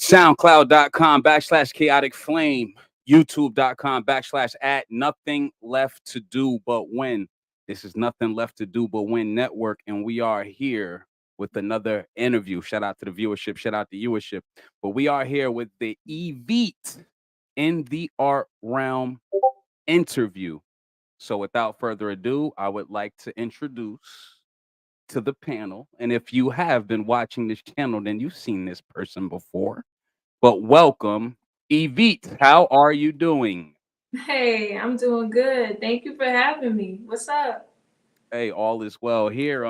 SoundCloud.com/chaotic flame, YouTube.com/at nothing left to do but win. This is Nothing Left to Do But Win Network, and we are here with another interview. Shout out to the viewership, shout out to viewership. But we are here with the EvieT in the art realm interview. So without further ado, I would like to introduce to the panel. And if you have been watching this channel, then you've seen this person before. But welcome, EvieT. How are you doing? Hey, I'm doing good. Thank you for having me. What's up? Hey, all is well here.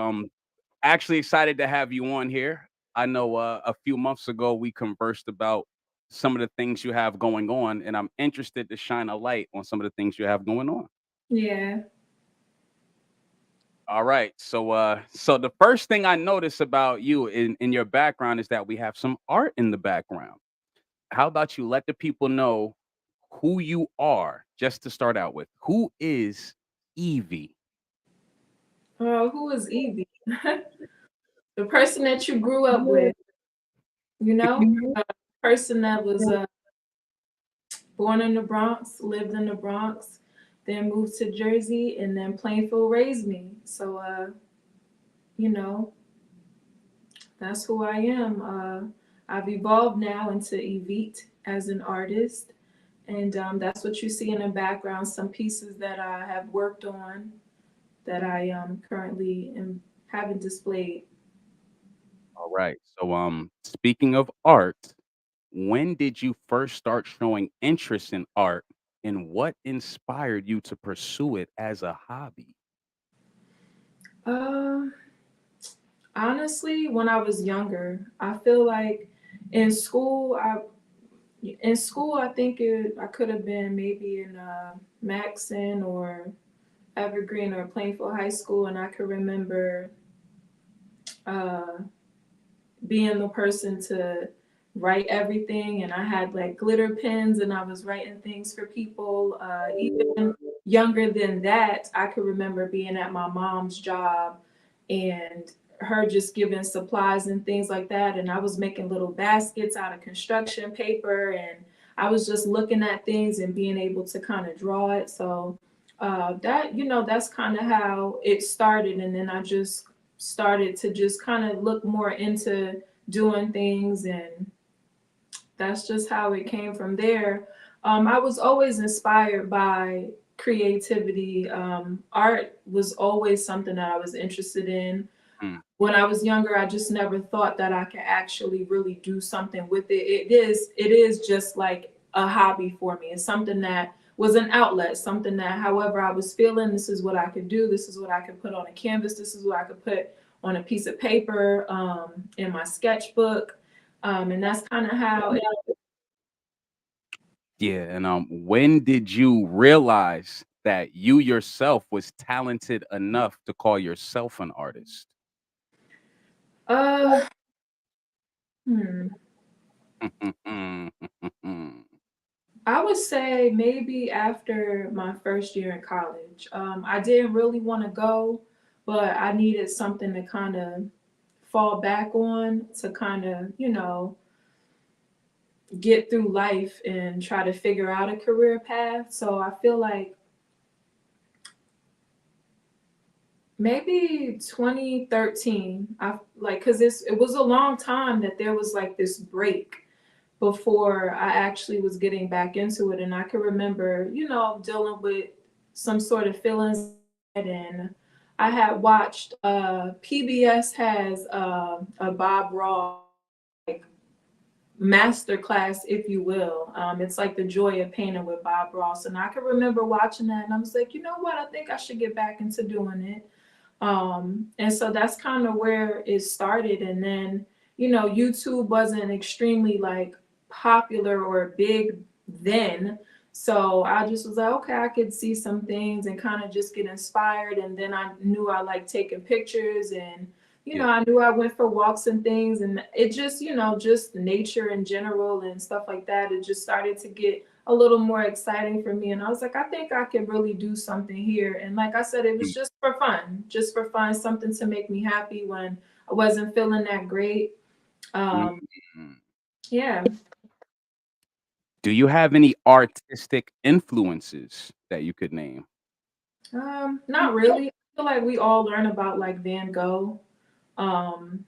Actually excited to have you on here. I know a few months ago we conversed about some of the things you have going on, and I'm interested to shine a light on some of the things you have going on. Yeah. All right. So the first thing I notice about you in your background is that we have some art in the background. How about you let the people know who you are, just to start out with? Who is Evie? Who is Evie? The person that you grew up with, you know? A person that was born in the Bronx, lived in the Bronx, then moved to Jersey, and then Plainfield raised me. So, you know, that's who I am. I've evolved now into EvieT as an artist. And that's what you see in the background, some pieces that I have worked on that I currently am having displayed. All right. So speaking of art, when did you first start showing interest in art, and what inspired you to pursue it as a hobby? Uh, Honestly, when I was younger, I feel like in school, I think I could have been maybe in Maxon or Evergreen or Plainfield High School, and I could remember uh, being the person to write everything, and I had like glitter pens and I was writing things for people. Even younger than that, I could remember being at my mom's job and her just giving supplies and things like that, and I was making little baskets out of construction paper, and I was just looking at things and being able to kind of draw it. So that's kind of how it started, and then I just started to just kind of look more into doing things, and that's just how it came from there. I was always inspired by creativity. Art was always something that I was interested in. Mm, When I was younger, I just never thought that I could actually really do something with it. It is just like a hobby for me. It's something that was an outlet, something that however I was feeling, this is what I could do, this is what I could put on a canvas, this is what I could put on a piece of paper, in my sketchbook. And that's kind of how it. yeah. And when did you realize that you yourself was talented enough to call yourself an artist? uh hmm, I would say maybe after my first year in college. I didn't really want to go, but I needed something to kind of fall back on to kind of, get through life and try to figure out a career path. So I feel like maybe 2013, I like, because it was a long time that there was like this break before I actually was getting back into it. And I can remember, dealing with some sort of feelings. And I had watched PBS has a Bob Ross master class, if you will. It's like the joy of painting with Bob Ross. And I can remember watching that and I was like, you know what, I think I should get back into doing it. And so that's kind of where it started. And then, YouTube wasn't extremely like popular or big then. So I just was like, okay, I could see some things and kind of just get inspired. And then I knew I like taking pictures, and Yeah. I knew I went for walks and things, and it just, just nature in general and stuff like that. It just started to get a little more exciting for me. And I was like, I think I could really do something here. And like I said, it was just for fun, something to make me happy when I wasn't feeling that great. Um, Mhm. yeah. Do you have any artistic influences that you could name? Not really. I feel like we all learn about like Van Gogh, um,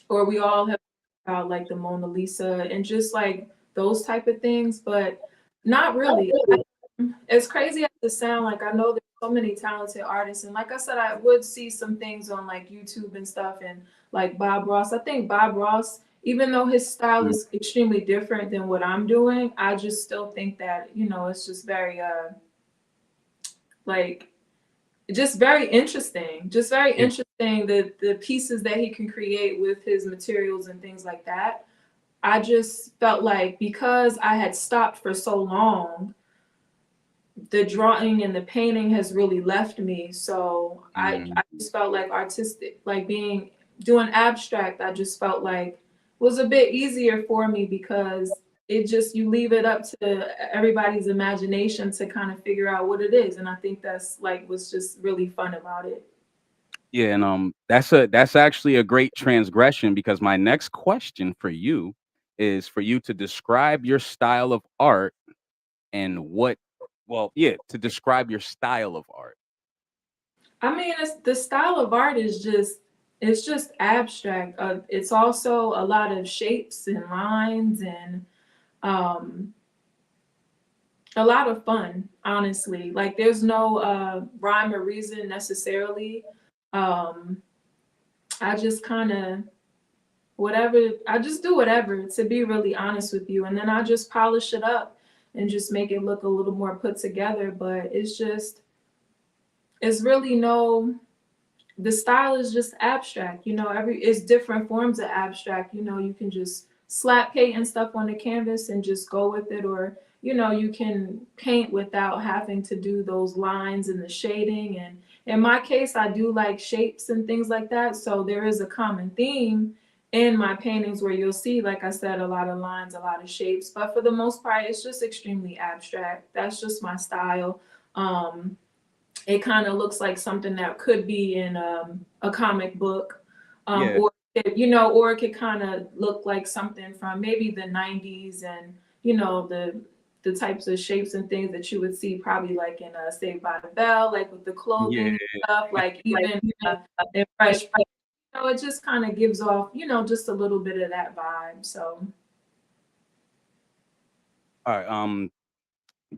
or we all have about like the Mona Lisa and just like those type of things, but not really. As crazy as it sound, like I know there's so many talented artists, and like I said, I would see some things on like YouTube and stuff, and like Bob Ross. I think Bob Ross, even though his style Mm, is extremely different than what I'm doing, I just still think that it's just very like just very interesting, just very yeah, interesting the pieces that he can create with his materials and things like that. I just felt like because I had stopped for so long, the drawing and the painting has really left me. So I mhm. just felt like artistic, like being doing abstract, I just felt like was a bit easier for me because it just you leave it up to everybody's imagination to kind of figure out what it is. And I think that's like was just really fun about it. Yeah, and that's actually a great transgression because my next question for you is for you to describe your style of art and what well, yeah, to describe your style of art. I mean, it's, the style of art is just it's just abstract. It's also a lot of shapes and lines and um, a lot of fun. Honestly, like there's no rhyme or reason necessarily. Um, I just kind of whatever. I just do whatever. To be really honest with you, and then I just polish it up and just make it look a little more put together. But it's really no the style is just abstract. Every it's different forms of abstract. You can just slap paint and stuff on the canvas and just go with it, or you can paint without having to do those lines and the shading. And in my case, I do like shapes and things like that. So there is a common theme in my paintings where you'll see, like I said, a lot of lines, a lot of shapes. But for the most part, it's just extremely abstract. That's just my style. Um, it kind of looks like something that could be in a comic book, Yeah. or or it could kind of look like something from maybe the '90s, and the types of shapes and things that you would see probably like in Saved by the Bell, like with the Yeah. clothing and stuff, like even in Fresh. It just kind of gives off, just a little bit of that vibe. So Alright,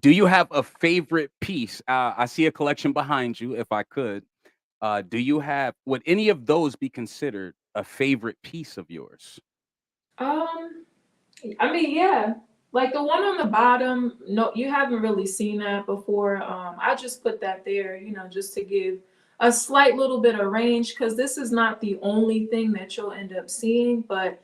do you have a favorite piece? I see a collection behind you, if I could. Do you have would any of those be considered a favorite piece of yours? um I mean, yeah. Like the one on the bottom, no, you haven't really seen that before. I just put that there, just to give a slight little bit of range because this is not the only thing that you'll end up seeing. But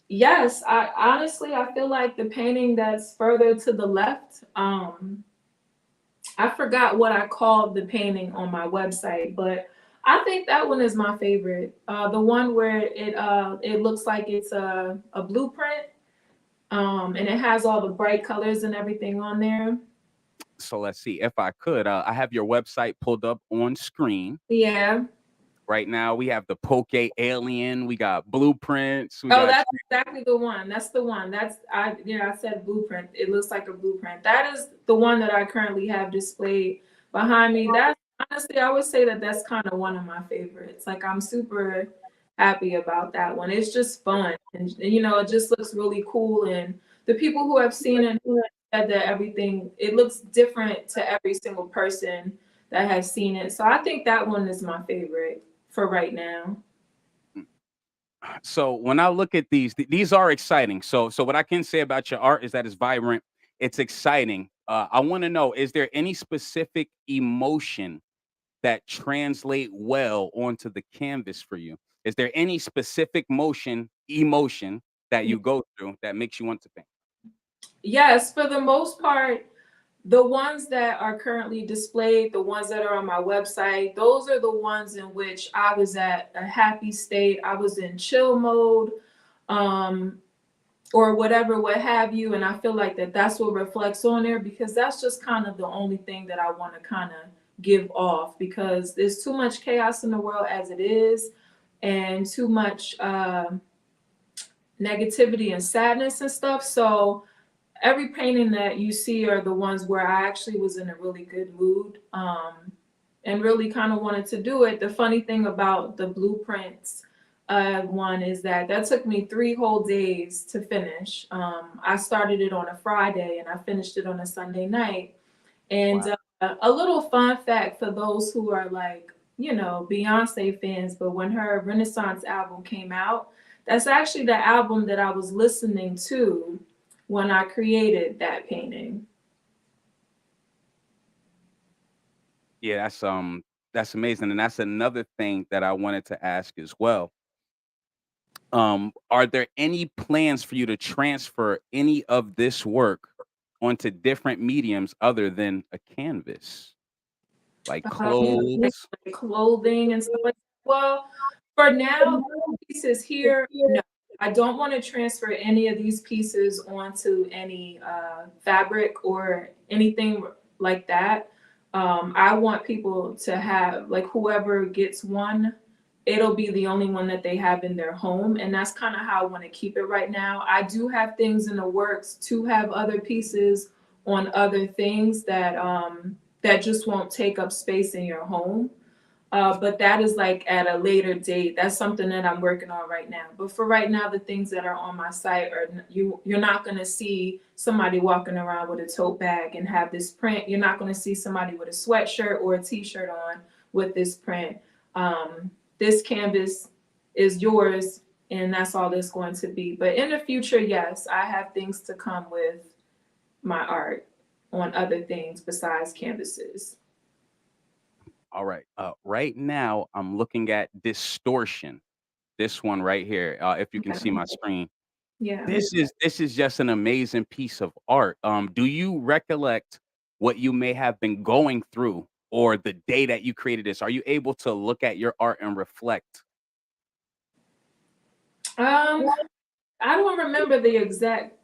yes, I honestly I feel like the painting that's further to the left, I forgot what I called the painting on my website, but I think that one is my favorite. The one where it looks like it's a blueprint, and it has all the bright colors and everything on there. So let's see, if I could, I have your website pulled up on screen. Yeah. Right now, we have the Poke Alien, we got blueprints, we Oh, got that's exactly the one. That's the one. I said blueprint. It looks like a blueprint. That is the one that I currently have displayed behind me. That's honestly, I would say that that's kind of one of my favorites. Like I'm super happy about that one. It's just fun, and it just looks really cool. And the people who have seen it said that everything it looks different to every single person that has seen it. So I think that one is my favorite for right now. so when I look at these are exciting. So what I can say about your art is that it's vibrant, it's exciting. I wanna know, is there any specific emotion that translate well onto the canvas for you? Is there any specific emotion that you go through that makes you want to paint? Yes, for the most part, the ones that are currently displayed, the ones that are on my website, those are the ones in which I was at a happy state. I was in chill mode, um, or whatever, what have you. And I feel like that's what reflects on there because that's just kind of the only thing that I want to kind of give off because there's too much chaos in the world as it is, and too much negativity and sadness and stuff. So every painting that you see are the ones where I actually was in a really good mood, and really kind of wanted to do it. The funny thing about the blueprints one is that that took me 3 whole days to finish. I started it on a Friday and I finished it on a Sunday night. And Wow. a little fun fact for those who are like, Beyonce fans, but when her Renaissance album came out, that's actually the album that I was listening to when I created that painting. Yeah, that's amazing, and that's another thing that I wanted to ask as well. Are there any plans for you to transfer any of this work onto different mediums other than a canvas, like You think clothes? like clothing and stuff like that. Well, for now, these pieces here, no. I don't want to transfer any of these pieces onto any fabric or anything like that. I want people to have, like, whoever gets one, it'll be the only one that they have in their home. And that's kind of how I want to keep it right now. I do have things in the works to have other pieces on other things that just won't take up space in your home. But that is like at a later date. That's something that I'm working on right now. But for right now, the things that are on my site are you're not going to see somebody walking around with a tote bag and have this print. You're not going to see somebody with a sweatshirt or a t-shirt on with this print. This canvas is yours, and that's all it's going to be. But in the future, yes, I have things to come with my art on other things besides canvases. All right. Right now, I'm looking at distortion. This one right here. If you can see Okay. my screen, Yeah. this is just an amazing piece of art. Do you recollect what you may have been going through or the day that you created this? Are you able to look at your art and reflect? Um, I don't remember the exact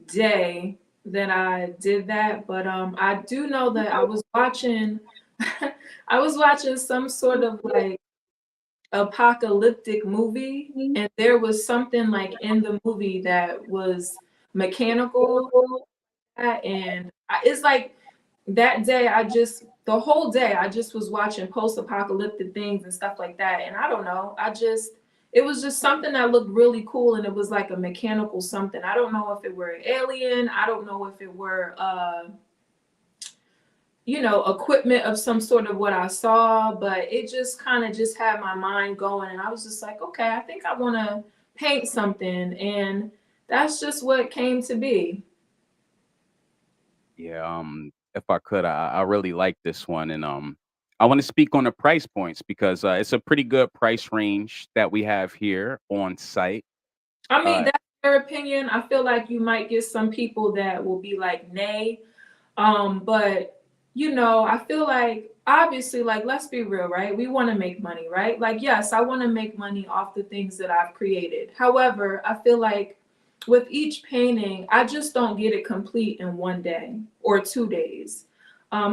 day that I did that, but I do know that I was watching I was watching some sort of like apocalyptic movie, and there was something like in the movie that was mechanical, and it's like that day I just the whole day I just was watching post-apocalyptic things and stuff like that, and I don't know, it was just something that looked really cool, and it was like a mechanical something. I don't know if it were an alien, I don't know if it were equipment of some sort of what I saw, but it just kind of just had my mind going, and I was just like, okay, I think I want to paint something, and that's just what came to be. Yeah, if I could, I really like this one, and I want to speak on the price points because it's a pretty good price range that we have here on site. I mean, Uh, that's their opinion. I feel like you might get some people that will be like, nay. But I feel like obviously, like, let's be real, right? We want to make money, right? Like, yes, I want to make money off the things that I've created. However, I feel like with each painting, I just don't get it complete in one day or 2 days.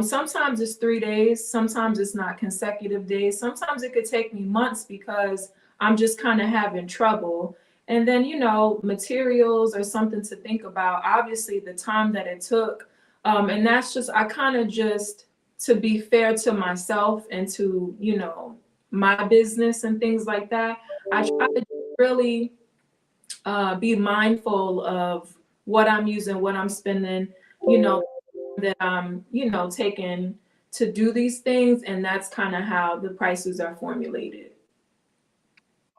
Sometimes it's 3 days, sometimes it's not consecutive days, sometimes it could take me months because I'm just kind of having trouble. And then, materials are something to think about. Obviously, the time that it took, and that's just, I kind of just, to be fair to myself and to, my business and things like that, I try to really be mindful of what I'm using, what I'm spending, you know, that I'm, taking to do these things. And that's kind of how the prices are formulated.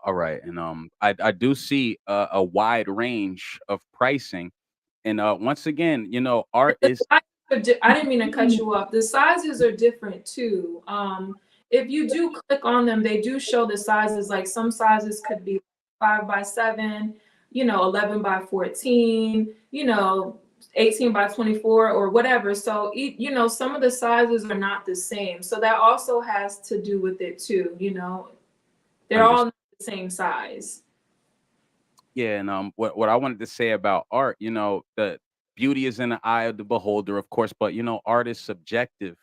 all right, and I do see a wide range of pricing, and once again, art The is sizes I didn't mean to cut you off. The sizes are different too. If you do click on them, they do show the sizes. Like some sizes could be 5 by 7, 11 by 14, 18 by 24 or whatever. So, some of the sizes are not the same. So that also has to do with it too. They're all understood. not the same size. Yeah, and what I wanted to say about art, the beauty is in the eye of the beholder, of course, but art is subjective.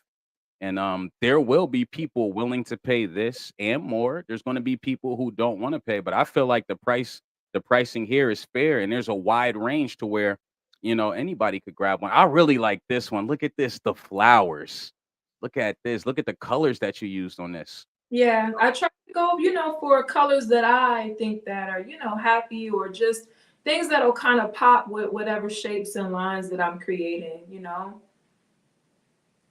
And there will be people willing to pay this and more. There's going to be people who don't want to pay, but I feel like the pricing here is fair, and there's a wide range to where Anybody could grab one. I really like this one. Look at this, the flowers. Look at this. Look at the colors that you used on this. Yeah, I try to go, for colors that I think that are, happy, or just things that'll kind of pop with whatever shapes and lines that I'm creating. I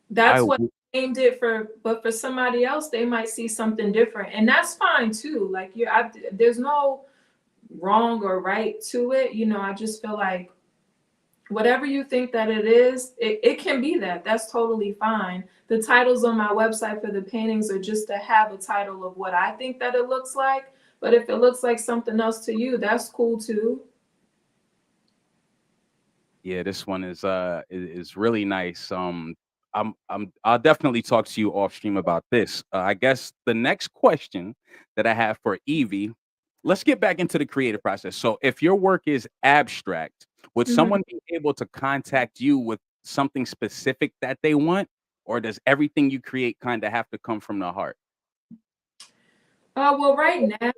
That's what w- I aimed it for, but for somebody else, they might see something different, and that's fine too. Like, there's no wrong or right to it. I just feel like whatever you think that it is, it can be that. That's totally fine. The titles on my website for the paintings are just to have a title of what I think that it looks like. But if it looks like something else to you, that's cool too. yeah, this one is really nice. I'll definitely talk to you off stream about this. I guess the next question that I have for Evie, let's get back into the creative process. So, if your work is abstract, would Mhm. someone be able to contact you with something specific that they want, or does everything you create kind of have to come from the heart? Well, right now,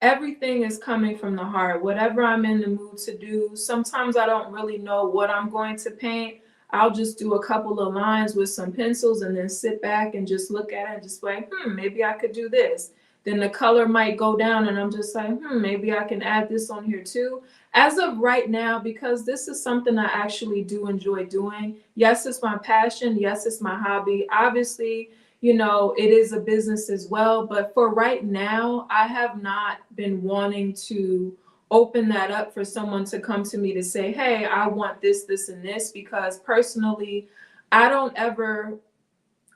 everything is coming from the heart. Whatever I'm in the mood to do. Sometimes I don't really know what I'm going to paint. I'll just do a couple of lines with some pencils and then sit back and just look at it and just like, maybe I could do this. Then the color might go down and I'm just like, maybe I can add this on here too. As of right now, because this is something I actually do enjoy doing. Yes, it's my passion. Yes, it's my hobby. Obviously, it is a business as well. But for right now, I have not been wanting to open that up for someone to come to me to say, hey, I want this, this, and this, because personally, I don't ever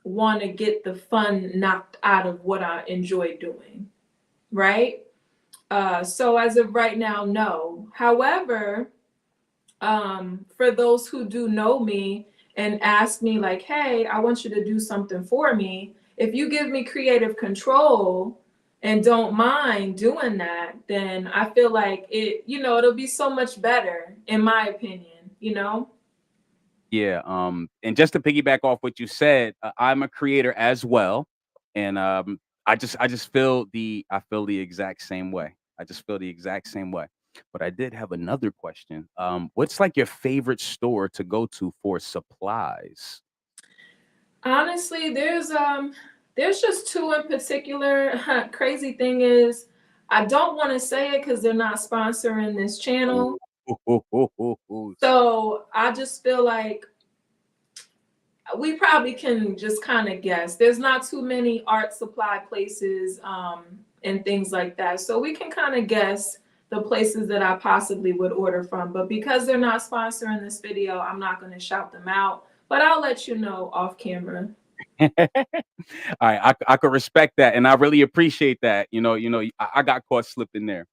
want to get the fun knocked out of what I enjoy doing. Right. So as of right now, no. However, for those who do know me and ask me like, hey, I want you to do something for me, if you give me creative control and don't mind doing that, then I feel like it'll be so much better, in my opinion. Yeah, and just to piggyback off what you said, I'm a creator as well, and I just feel the exact same way. I just feel the exact same way. But I did have another question. What's like your favorite store to go to for supplies? Honestly, there's just two in particular. Crazy thing is, I don't want to say it because they're not sponsoring this Ooh, channel. ooh. So I just feel like we probably can just kind of guess. There's not too many art supply places, and things like that. So we can kind of guess the places that I possibly would order from. But because they're not sponsoring this video, I'm not going to shout them out. But I'll let you know off camera. All right, I could respect that, and I really appreciate that. I got caught slipping there.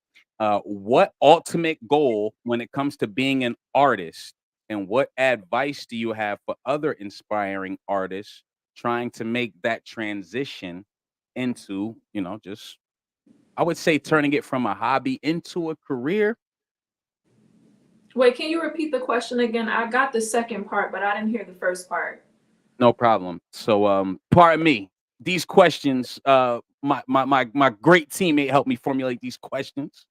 What ultimate goal when it comes to being an artist, and what advice do you have for other inspiring artists trying to make that transition into, just I would say turning it from a hobby into a career? Wait, can you repeat the question again? I got the second part, but I didn't hear the first part. No problem. So, pardon me. These questions, my great teammate helped me formulate these questions.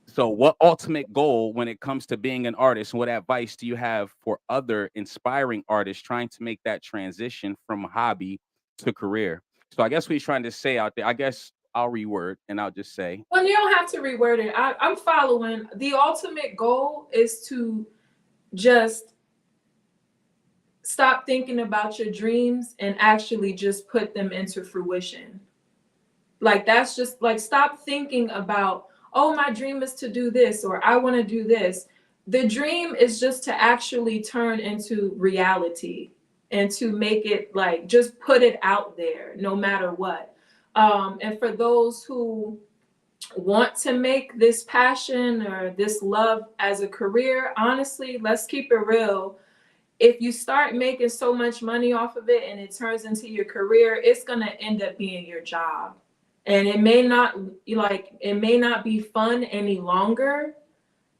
So, what ultimate goal when it comes to being an artist? What advice do you have for other inspiring artists trying to make that transition from hobby to career? So, I guess what he's trying to say out there, I guess I'll reword and I'll just say, Well, you don't have to reword it. I'm following. The ultimate goal is to just stop thinking about your dreams and actually just put them into fruition. Like, that's just like, stop thinking about, oh, my dream is to do this, or I want to do this. The dream is just to actually turn into reality, and to make it, like, just put it out there no matter what. And for those who want to make this passion or this love as a career, honestly, let's keep it real. If you start making so much money off of it and it turns into your career, it's going to end up being your job. And it may not be fun any longer,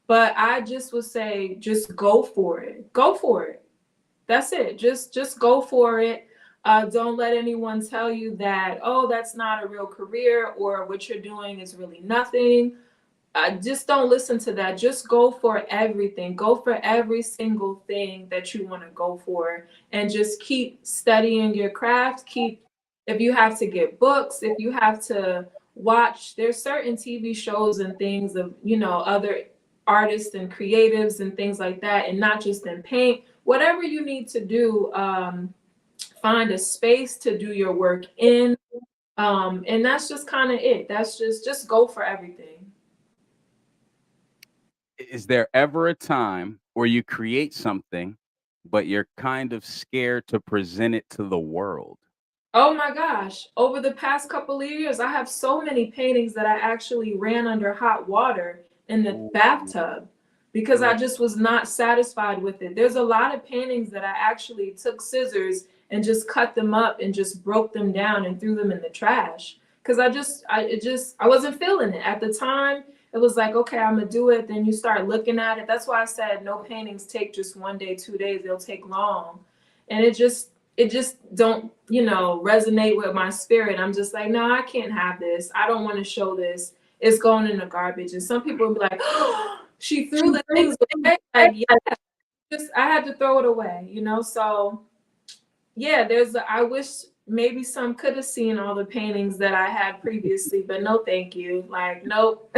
but I just would say, just go for it. Go for it. That's it. Just go for it. Don't let anyone tell you that, oh, that's not a real career, or what you're doing is really nothing. I just don't listen to that. Just go for everything. Go for every single thing that you want to go for, and just keep studying your craft. Keep, if you have to get books, if you have to watch, there's certain TV shows and things of, other artists and creatives and things like that, and not just in paint. Whatever you need to do, find a space to do your work in. And that's just kind of it. That's just go for everything. Is there ever a time where you create something, but you're kind of scared to present it to the world? Oh my gosh. Over the past couple of years, I have so many paintings that I actually ran under hot water in the Ooh, bathtub because I good. just was not satisfied with it. There's a lot of paintings that I actually took scissors and just cut them up and just broke them down and threw them in the trash because I wasn't feeling it at the time. It was like, okay, I'm gonna do it. Then you start looking at it. That's why I said no paintings take just 1 day, 2 days. They'll take long, and it just don't, resonate with my spirit. I'm just like, no, I can't have this. I don't want to show this. It's going in the garbage. And some people will be like, oh, she threw the things away. Like, yeah, just I had to throw it away. So yeah, I wish maybe some could have seen all the paintings that I had previously, but no, thank you. Like, nope.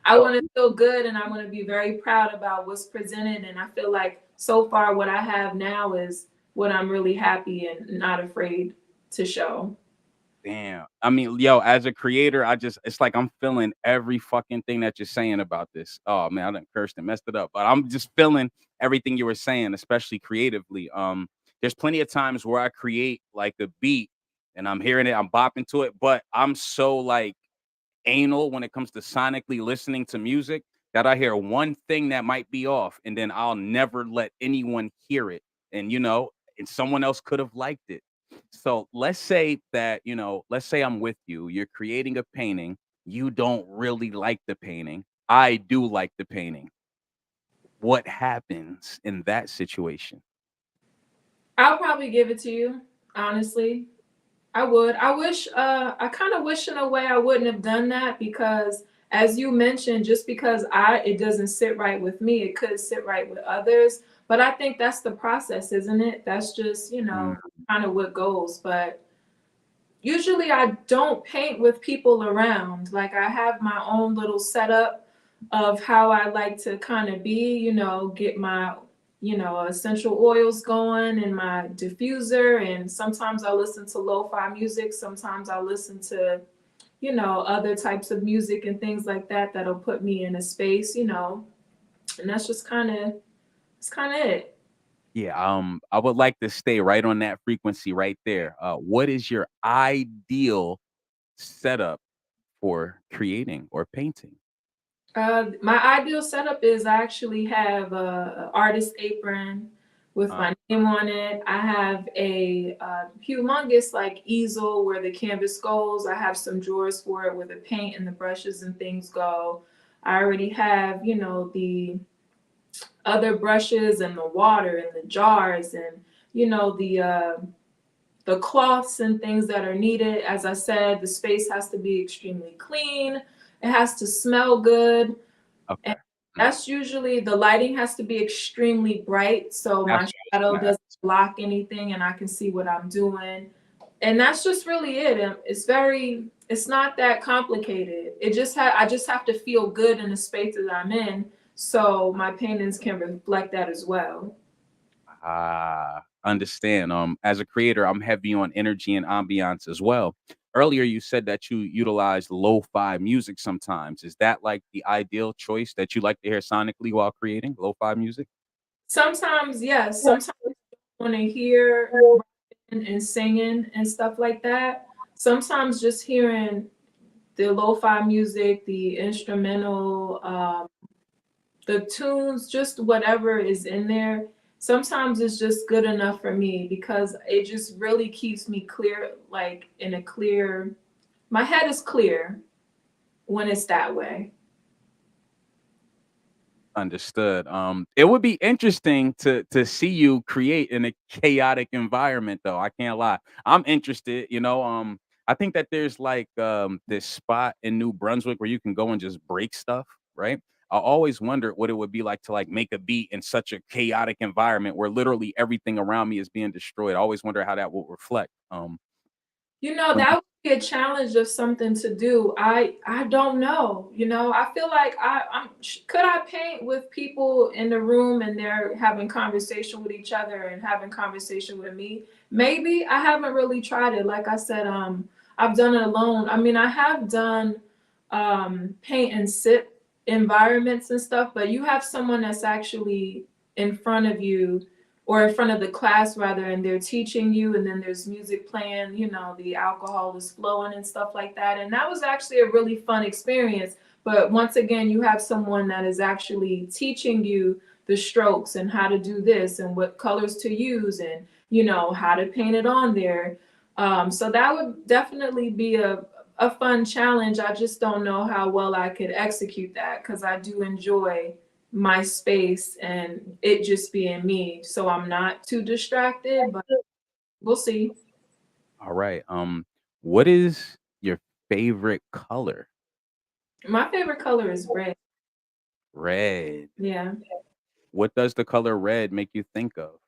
I Oh, want to feel good and I want to be very proud about what's presented. And I feel like so far what I have now is what I'm really happy and not afraid to show. damn. I mean, yo, as a creator, it's like I'm feeling every fucking thing that you're saying about this. Oh man, I done cursed and messed it up, but I'm just feeling everything you were saying, especially creatively. There's plenty of times where I create like a beat and I'm hearing it, I'm bopping to it, but I'm so like anal when it comes to sonically listening to music that I hear one thing that might be off, and then I'll never let anyone hear it. And and someone else could have liked it. So let's say that, let's say I'm with you, you're creating a painting, you don't really like the painting. I do like the painting. What happens in that situation? I'll probably give it to you, honestly. I would. I kind of wish in a way I wouldn't have done that because as you mentioned, just because it doesn't sit right with me, it could sit right with others. But I think that's the process, isn't it? That's just, Mm, kind of what goes. But usually I don't paint with people around. Like I have my own little setup of how I like to kind of be, get my, essential oils going and my diffuser. And sometimes I listen to lo-fi music. Sometimes I listen to, other types of music and things like that that'll put me in a space. And that's just kind of it. yeah, I would like to stay right on that frequency right there. What is your ideal setup for creating or painting? My ideal setup is I actually have a artist apron with Uh, my name on it. I have a humongous like easel where the canvas goes. I have some drawers for it where the paint and the brushes and things go. I already have, the other brushes and the water and the jars and the cloths and things that are needed. As I said, the space has to be extremely clean. It has to smell good. And okay. Mm, that's usually the lighting has to be extremely bright so that's my what I was shadow gonna ask. doesn't block anything and I can see what I'm doing. And that's just really it. And it's not that complicated. I just have to feel good in the space that I'm in so my paintings can reflect that as well. Understand. As a creator, I'm heavy on energy and ambiance as well. Earlier, you said that you utilize lo-fi music sometimes. Is that like the ideal choice that you like to hear sonically while creating lo-fi music? Sometimes, yes, sometimes I want to hear rapping and singing and stuff like that. Sometimes just hearing the lo-fi music, the instrumental, the tunes, just whatever is in there. Sometimes it's just good enough for me because it just really keeps me clear, like in a clear, my head is clear when it's that way. Understood. It would be interesting to see you create in a chaotic environment, though. I can't lie. I'm interested. I think that there's like this spot in New Brunswick where you can go and just break stuff, right? I always wondered what it would be like to like make a beat in such a chaotic environment where literally everything around me is being destroyed. I always wonder how that will reflect. You know, When that would be a challenge of something to do. I don't know. You know, I feel like could I paint with people in the room and they're having conversation with each other and having conversation with me? Maybe. I haven't really tried it. Like I said, I've done it alone. I mean, I have done paint and sip environments and stuff, but you have someone that's actually in front of you, or in front of the class rather, and they're teaching you, and then there's music playing, you know, the alcohol is flowing and stuff like that. And that was actually a really fun experience. But once again, you have someone that is actually teaching you the strokes and how to do this and what colors to use, and you know how to paint it on there. So that would definitely be a fun challenge. I just don't know how well I could execute that, because I do enjoy my space and it just being me. So I'm not too distracted, but we'll see. all right, what is your favorite color? My favorite color is red. Red. Yeah. What does the color red make you think of?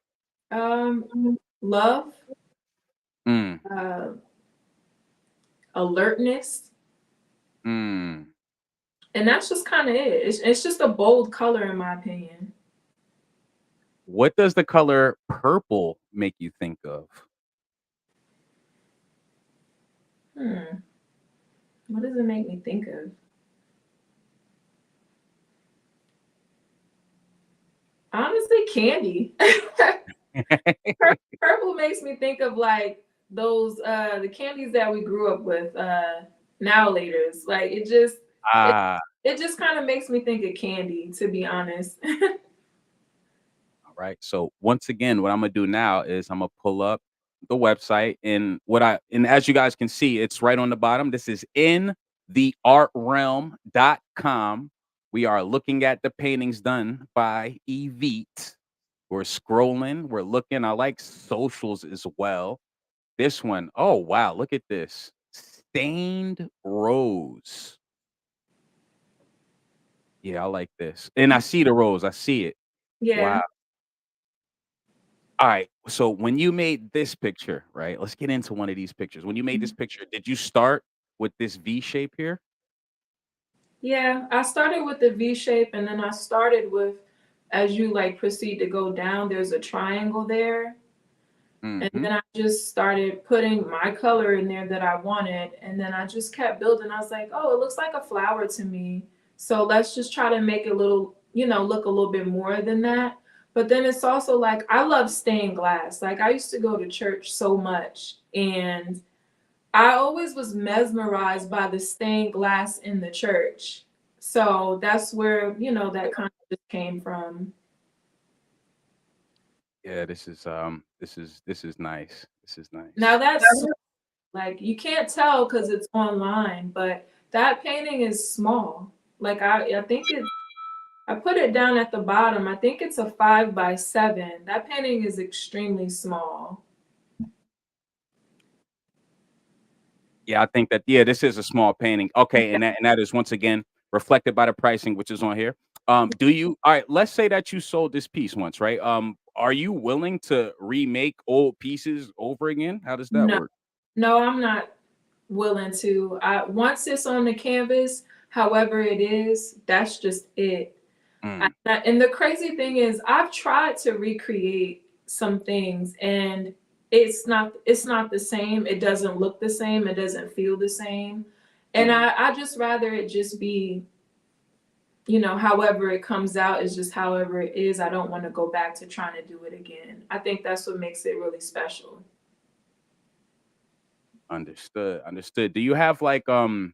Um, love, Mm, uh, alertness, mm. and that's just kind of it. It's just a bold color in my opinion. What does the color purple make you think of? Hmm. What does it make me think of? Honestly, candy. Purple makes me think of like those the candies that we grew up with, now laters. Like it Ah, it just kind of makes me think of candy, to be honest. all right. So once again, what I'm gonna do now is I'm gonna pull up the website and what I and as you guys can see, it's right on the bottom. This is in theartrealm.com. We are looking at the paintings done by EvieT. We're scrolling, we're looking. I like socials as well. This one, oh wow, look at this. Stained rose. Yeah, I like this. And I see the rose. I see it. Yeah. Wow. All right. So when you made this picture, right? Let's get into one of these pictures. When you made this picture, did you start with this V shape here? Yeah, I started with the V shape, and then I started with, as you like proceed to go down, there's a triangle there. And Hmm. then I just started putting my color in there that I wanted. And then I just kept building. I was like, oh, it looks like a flower to me. So let's just try to make it a little, you know, look a little bit more than that. But then it's also like, I love stained glass. Like, I used to go to church so much. And I always was mesmerized by the stained glass in the church. So that's where, you know, that kind of just came from. Yeah, this is nice. This is Now nice. that's like you can't tell because it's online, but that painting is small. Like I think it I put it down at the bottom. I think it's a 5 by 7. That painting is extremely small. Yeah, I think that yeah, this is a small painting. Okay, and that is once again reflected by the pricing, which is on here. Do you all right, let's say that you sold this piece once, right? Are you willing to remake old pieces over again? How does that No, work? no, I'm not willing to. Once it's on the canvas, however it is, that's just it. Mm, And the crazy thing is, I've tried to recreate some things, and it's not the same. It doesn't look the same. It doesn't feel the same. And mm. I just rather it just be, you know, however it comes out is just however it is. I don't want to go back to trying to do it again. I think that's what makes it really special. Understood, understood. Do you have like a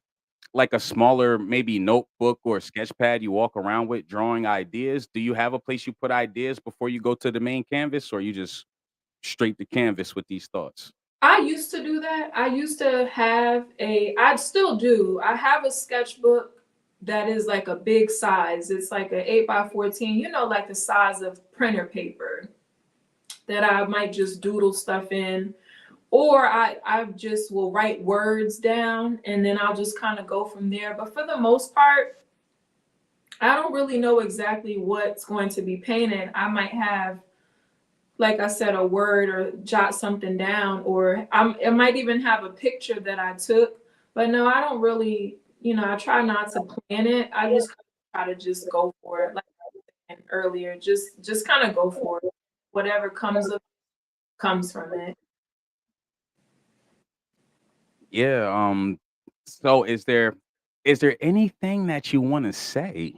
smaller maybe notebook or sketch pad you walk around with drawing ideas? Do you have a place you put ideas before you go to the main canvas, or you just straight to canvas with these thoughts? I used to do that. I used to have I still do. I have a sketchbook that is like a big size. It's like a 8 by 14, you know, like the size of printer paper that I might just doodle stuff in. or I just will write words down and then I'll just kind of go from there. But for the most part, I don't really know exactly what's going to be painted. I might have, like I said, a word or jot something down, or I might even have a picture that I took. But no, I don't really, I try not to plan it. I just try to just go for it. Like I said earlier, just kind of go for it. Whatever comes up comes from it. Yeah. So is there anything that you want to say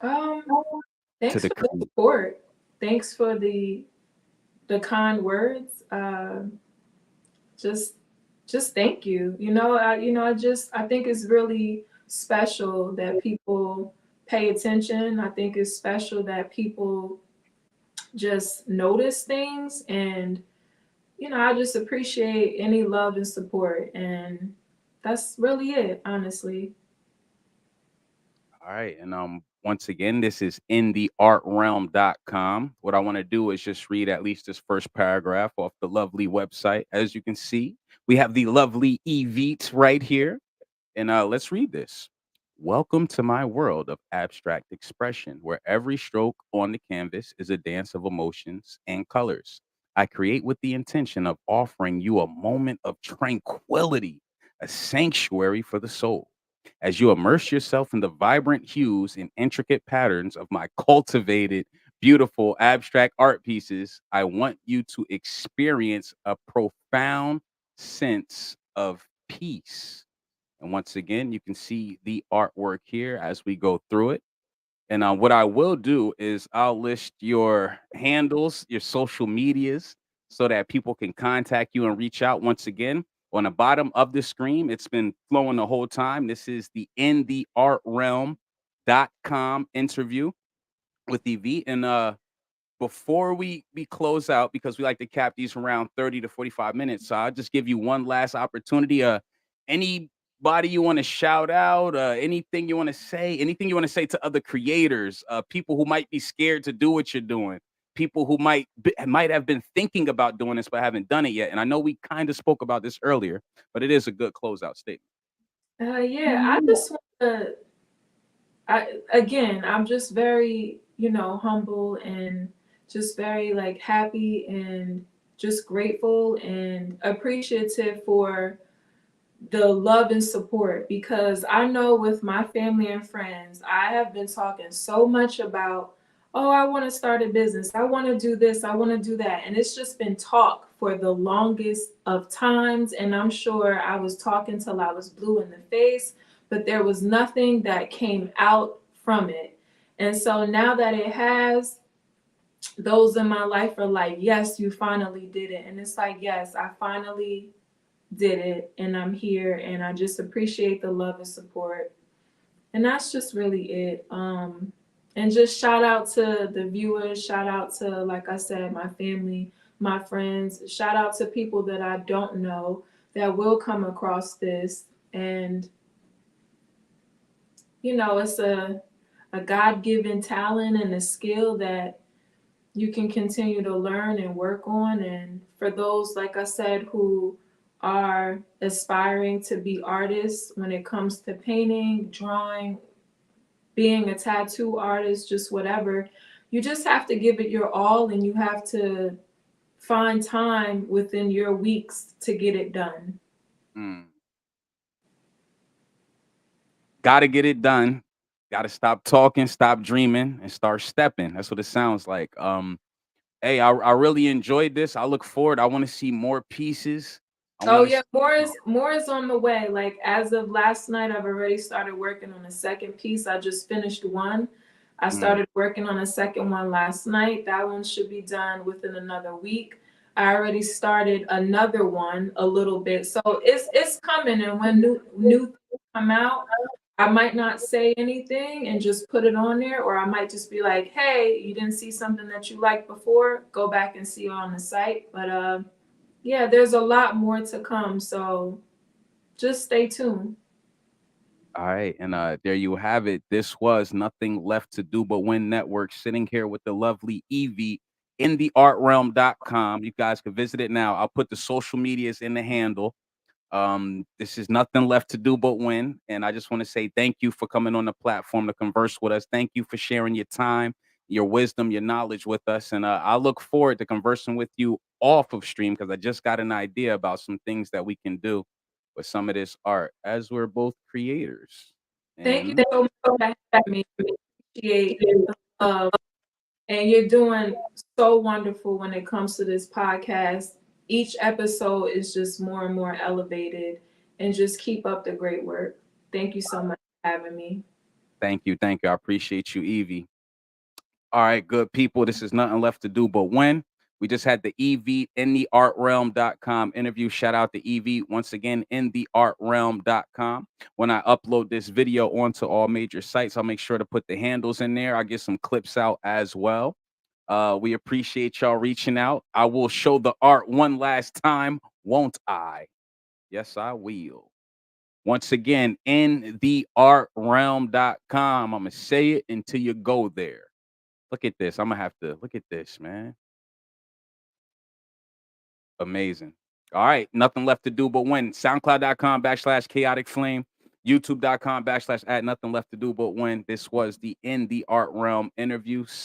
Um, to Thanks the for the crew? support. Thanks for the kind words. Just just thank you. I think it's really special that people pay attention. I think it's special that people just notice things, and I just appreciate any love and support, and that's really it, honestly. All right. And once again, this is intheartrealm.com. What I want to do is just read at least this first paragraph off the lovely website. As you can see, we have the lovely EvieT right here. And let's read this. Welcome to my world of abstract expression, where every stroke on the canvas is a dance of emotions and colors. I create with the intention of offering you a moment of tranquility, a sanctuary for the soul. As you immerse yourself in the vibrant hues and intricate patterns of my cultivated, beautiful abstract art pieces, I want you to experience a profound sense of peace. And once again, you can see the artwork here as we go through it. And what I will do is I'll list your handles, your social medias, so that people can contact you and reach out. Once again, on the bottom of the screen, it's been flowing the whole time. This is the intheartrealm.com interview with EV. And before we close out, because we like to cap these around 30 to 45 minutes, so I'll just give you one last opportunity. Anybody you want to shout out, anything you want to say, anything you want to say to other creators, people who might be scared to do what you're doing, people who might have been thinking about doing this but haven't done it yet. And I know we kind of spoke about this earlier, but it is a good closeout statement. Yeah, I just want to. I'm just very, humble and just very like happy and just grateful and appreciative for the love and support, because I know with my family and friends, I have been talking so much about, oh, I want to start a business. I want to do this. I want to do that. And it's just been talk for the longest of times. And I'm sure I was talking till I was blue in the face, but there was nothing that came out from it. And so now that it has, those in my life are like, yes, you finally did it. And it's like, yes, I finally did it and I'm here, and I just appreciate the love and support. And that's just really it. And just shout out to the viewers, shout out to, like I said, my family, my friends, shout out to people that I don't know that will come across this. And it's a God-given talent and a skill that you can continue to learn and work on. And for those, like I said, who are aspiring to be artists when it comes to painting, drawing, being a tattoo artist, just whatever, you just have to give it your all, and you have to find time within your weeks to get it done. Mm. Got to get it done. Got to stop talking, stop dreaming, and start stepping. That's what it sounds like. Hey, I really enjoyed this. I look forward. I want to see more pieces. I Oh want to yeah, see. more is on the way. Like as of last night, I've already started working on a second piece. I just finished one. I Mm, started working on a second one last night. That one should be done within another week. I already started another one a little bit. So it's coming, and when new things come out, I might not say anything and just put it on there, or I might just be like, "Hey, you didn't see something that you liked before? Go back and see it on the site." But yeah, there's a lot more to come, so just stay tuned. all right, and there you have it. This was Nothing Left to Do But Win Network, sitting here with the lovely Evie. intheartrealm.com. You guys can visit it now. I'll put the social medias in the handle. This is nothing left to do but win. And I just want to say thank you for coming on the platform to converse with us. Thank you for sharing your time, your wisdom, your knowledge with us. And I look forward to conversing with you off of stream because I just got an idea about some things that we can do with some of this art as we're both creators. Thank you And so much for having me. Appreciate the love. And you're doing so wonderful when it comes to this podcast. Each episode is just more and more elevated. And just keep up the great work. Thank you so much for having me. thank you. Thank you. I appreciate you, Evie. All right, good people. This is nothing left to do but win. We just had the EvieT in the artrealm.com interview. Shout out to EvieT once again in the artrealm.com. When I upload this video onto all major sites, I'll make sure to put the handles in there. I'll get some clips out as well. We appreciate y'all reaching out. I will show the art one last time, won't I? Yes, I will. Once again, in the artrealm.com. I'm going to say it until you go there. Look at this. I'm gonna have to look at this, man. Amazing. All right. Nothing left to do but win. SoundCloud.com/chaotic flame. YouTube.com/at nothing left to do but win. This was the In the Art Realm interview.